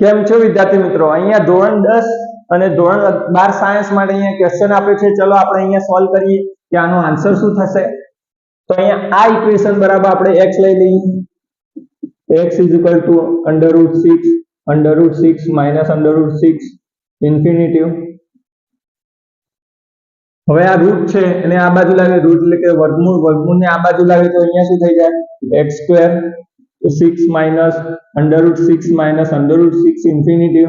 કેમ છો વિદ્યાર્થી મિત્રો? અહીંયા ધોરણ 10 અને ધોરણ 12 સાયન્સ માટે અહીંયા ક્વેશ્ચન આપ્યો છે. ચલો આપણે અહીંયા સોલ્વ કરીએ કે આનો આન્સર શું થશે. તો અહીંયા આ ઇક્વેશન બરાબર આપણે x લઈ લઈએ. x √6 √6 infinitive. હવે આ રૂટ છે અને આ બાજુ લાવે રૂટ એટલે કે વર્ગમૂળને આ બાજુ લાવે તો અહીંયા શું થઈ જાય? x² 6 minus √6 infinitive.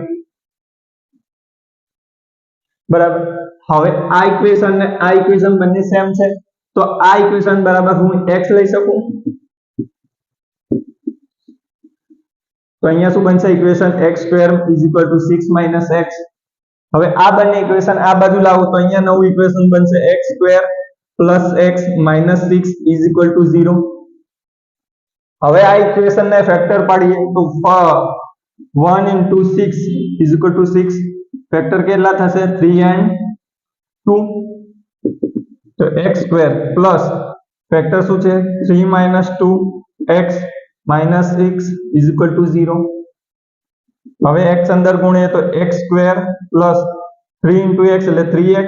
બરાબર. હવે આ ઇક્વેશન ને આ ઇક્વેશન બંને સેમ છે તો આ ઇક્વેશન બરાબર હું x લઈ શકું. તો અહીંયા શું બનશે? Equation x² = 6 - x. હવે આ બંને ઇક્વેશન આ બાજુ લાવો તો અહીંયા નવું ઇક્વેશન બનશે x² + x - 6 = 0. હવે આ ઇક્વેશન ને ફેક્ટર પાડીએ તો 1 * 6 = 6. ફેક્ટર કેટલા થશે? 3 and 2. તો x² પ્લસ ફેક્ટર શું છે? 3 - 2 x - 6 = 0. હવે x અંદર ગુણીએ તો x² પ્લસ 3 * x એટલે 3x,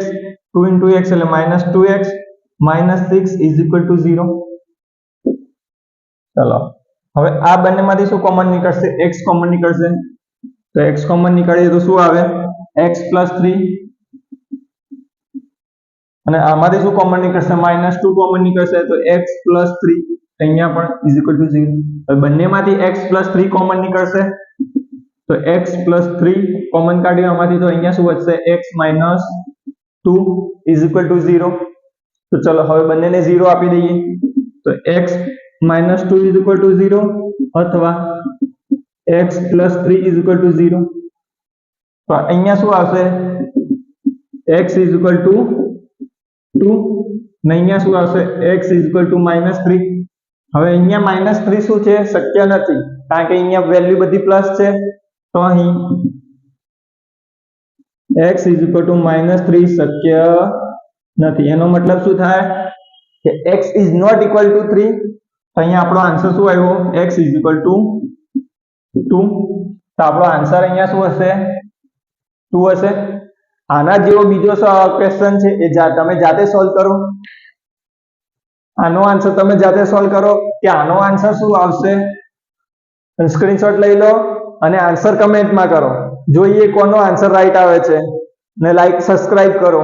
2 * x એટલે -2x -6 = 0. ચલો હવે આ બંનેમાંથી શું કોમન નીકળશે? x કોમન નીકળશે. તો x કોમન નીકળીએ તો શું આવે? x + 3. અને આમાંથી શું કોમન નીકળશે? -2 કોમન નીકળશે તો x + 3 અહીંયા પણ = 0. હવે બંનેમાંથી x + 3 કોમન નીકળશે તો x + 3 કોમન કાઢ્યું આમાંથી તો અહીંયા શું વધશે? x - 2 = 0. તો ચલો હવે બંનેને 0 આપી દઈએ તો x - 2 = 0 અથવા x + 3 = 0. તો અહીંયા શું આવશે? x = 2 ને અહીંયા શું આવશે? x = -3. હવે અહીંયા -3 શું છે? શક્ય નથી કારણ કે અહીંયા વેલ્યુ બધી પ્લસ છે તો અહીં x = -3 શક્ય નથી. એનો મતલબ શું થાય કે x is not equal to 3. તો અહીંયા આપણો આન્સર શું આવ્યો? x = 2. તો આપણો આન્સર અહીંયા શું હશે? 2 હશે. આના જેવો બીજો ક્વેશ્ચન છે એ તમે જાતે સોલ્વ કરો. આનો આન્સર તમે જાતે સોલ્વ કરો કે આનો આન્સર શું આવશે. સ્ક્રીનશોટ લઈ લો અને આન્સર કમેન્ટમાં કરો. જોઈએ કોનો આન્સર રાઈટ આવે છે ને લાઈક સબસ્ક્રાઇબ કરો.